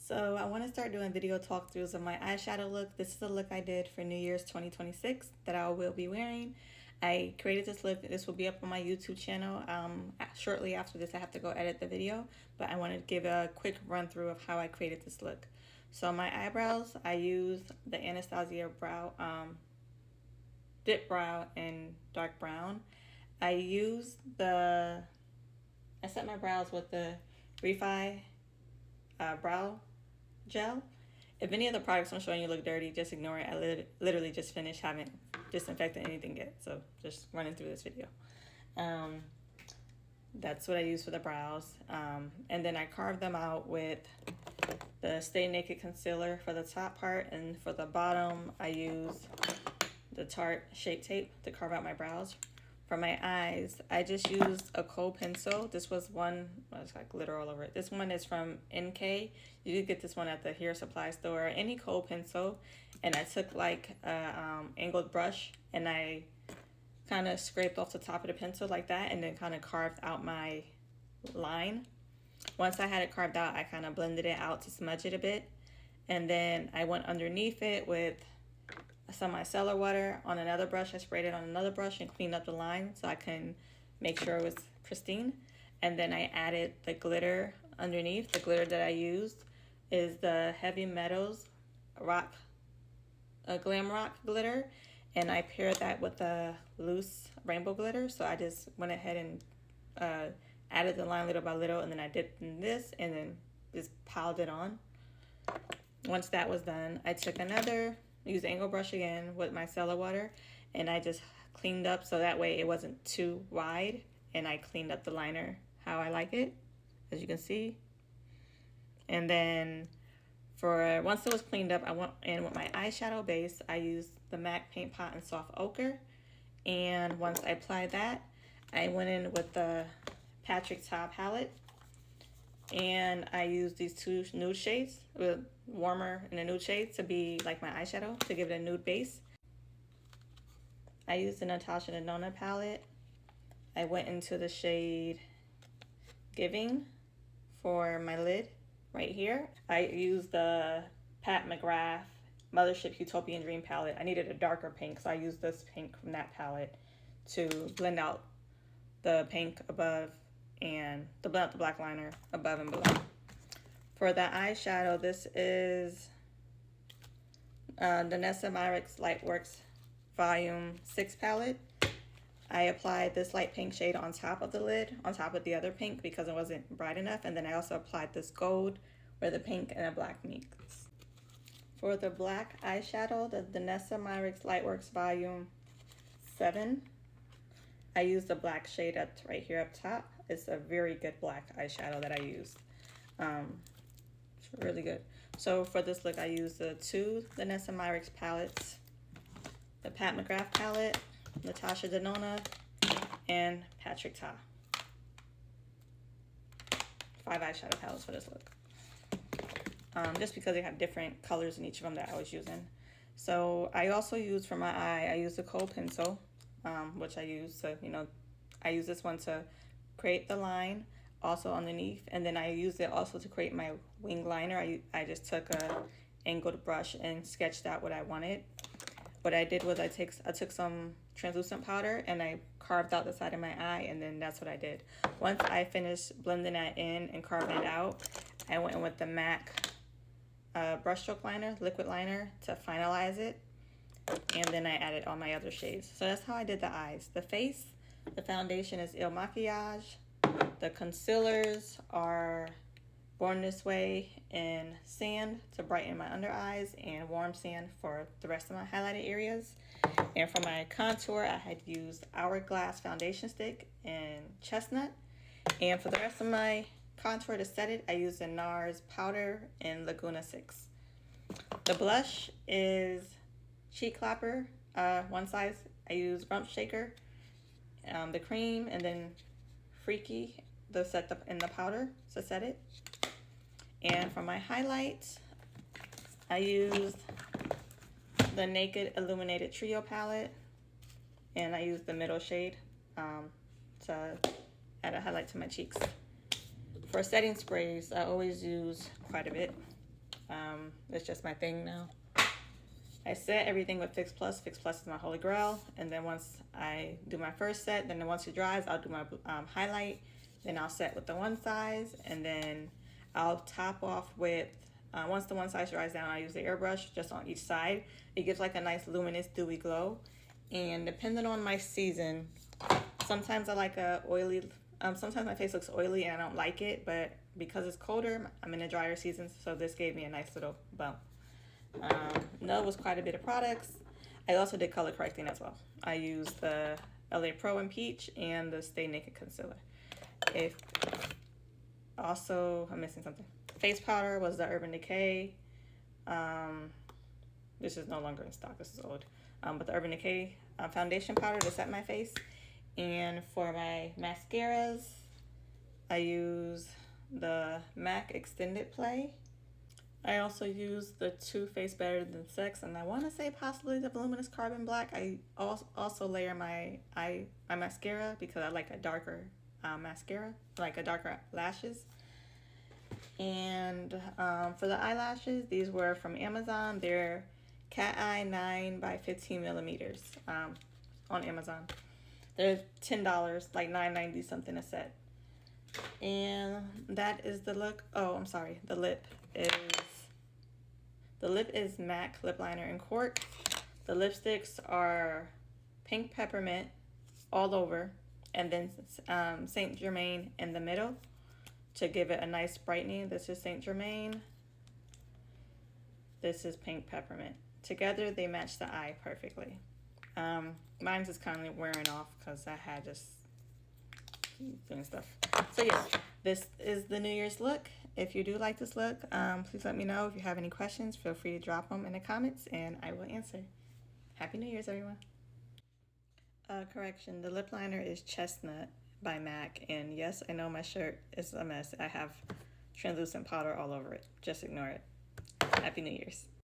So I want to start doing video talk throughs of my eyeshadow look. This is the look I did for New Year's 2026 that I will be wearing. I created this look. This will be up on my YouTube channel. Shortly after this, I have to go edit the video, but I want to give a quick run through of how I created this look. So my eyebrows, I used the Anastasia brow, dip brow in dark brown. I set my brows with the Refi brow gel. If any of the products I'm showing you look dirty, just ignore it. I literally just finished, haven't disinfected anything yet, so just running through this video. That's what I use for the brows. And then I carved them out with the Stay Naked concealer for the top part, and for the bottom I used the Tarte Shape Tape to carve out my brows. For my eyes, I just used a kohl pencil. This was one, well, it's got glitter all over it. This one is from NK. You could get this one at the hair supply store, any kohl pencil. And I took like a angled brush and I kind of scraped off the top of the pencil like that, and then kind of carved out my line. Once I had it carved out, I kind of blended it out to smudge it a bit. And then I went underneath it with some micellar water on another brush. I sprayed it on another brush and cleaned up the line so I can make sure it was pristine. And then I added the glitter underneath. The glitter that I used is the Heavy Metals Glam Rock glitter, and I paired that with the loose rainbow glitter. So I just went ahead and added the line little by little, and then I dipped in this and then just piled it on. Once that was done, I took used the angle brush again with micellar water, and I just cleaned up so that way it wasn't too wide, and I cleaned up the liner how I like it, as you can see. And then once it was cleaned up, I went in with my eyeshadow base. I used the MAC Paint Pot in Soft Ochre, and once I applied that, I went in with the Patrick Ta palette, and I used these two nude shades, warmer in a nude shade, to be like my eyeshadow, to give it a nude base. I used the Natasha Denona palette. I went into the shade Giving for my lid right here. I used the Pat McGrath Mothership Utopian Dream palette. I needed a darker pink, so I used this pink from that palette to blend out the pink above and to blend out the black liner above and below. For the eyeshadow, this is Danessa Myricks Lightworks Volume 6 palette. I applied this light pink shade on top of the lid, on top of the other pink, because it wasn't bright enough. And then I also applied this gold where the pink and the black meet. For the black eyeshadow, the Danessa Myricks Lightworks Volume 7, I used the black shade right here up top. It's a very good black eyeshadow that I used. It's really good. So for this look, I used the two Danessa Myricks palettes, the Pat McGrath palette, Natasha Denona, and Patrick Ta. 5 eyeshadow palettes for this look. Just because they have different colors in each of them that I was using. So I also used for my eye, I used a kohl pencil, which I use to, I use this one to create the line also underneath, and then I used it also to create my wing liner. I just took a angled brush and sketched out what I wanted. What I did was I took some translucent powder and I carved out the side of my eye, and then that's what I did. Once I finished blending that in and carving it out, I went in with the MAC brushstroke liner, liquid liner, to finalize it, and then I added all my other shades. So that's how I did the eyes. The face, the foundation is Il Makiage. The concealers are Born This Way in Sand to brighten my under eyes, and Warm Sand for the rest of my highlighted areas. And for my contour, I had used Hourglass foundation stick in Chestnut. And for the rest of my contour to set it, I used the NARS powder in Laguna 6. The blush is Cheek Clapper, one size. I use Rump Shaker, the cream, and then Freaky in the powder to set it. And for my highlights, I used the Naked Illuminated Trio palette, and I used the middle shade to add a highlight to my cheeks. For setting sprays, I always use quite a bit. It's just my thing now. I set everything with Fix Plus. Fix Plus is my holy grail. And then once I do my first set, then once it dries, I'll do my highlight. Then I'll set with the one size, and then I'll top off with, once the one size dries down, I use the airbrush just on each side. It gives like a nice luminous dewy glow. And depending on my season, sometimes I like a oily, sometimes my face looks oily and I don't like it, but because it's colder, I'm in a drier season, so this gave me a nice little bump. No, it was quite a bit of products. I also did color correcting as well. I used the LA Pro in Peach and the Stay Naked Concealer. I'm missing something. Face powder was the Urban Decay. This is no longer in stock, this is old. But the Urban Decay foundation powder to set my face. And for my mascaras, I use the MAC Extended Play. I also use the Too Faced Better Than Sex, and I want to say possibly the Voluminous Carbon Black. I also layer my mascara because I like a darker mascara, like a darker lashes. And for the eyelashes, these were from Amazon. They're Cat Eye 9 by 15 millimeters on Amazon. They're $10, like $9.90 something a set. And that is the look. Oh, I'm sorry. The lip is MAC lip liner in cork. The lipsticks are Pink Peppermint all over, and then Saint Germain in the middle to give it a nice brightening. This is Saint Germain. This is Pink Peppermint. Together they match the eye perfectly. Mine's is kind of wearing off because I had just doing stuff. So yeah, this is the New Year's look. If you do like this look, please let me know. If you have any questions, feel free to drop them in the comments and I will answer. Happy New Year's, everyone. Correction, the lip liner is Chestnut by MAC. And yes, I know my shirt is a mess. I have translucent powder all over it. Just ignore it. Happy New Year's.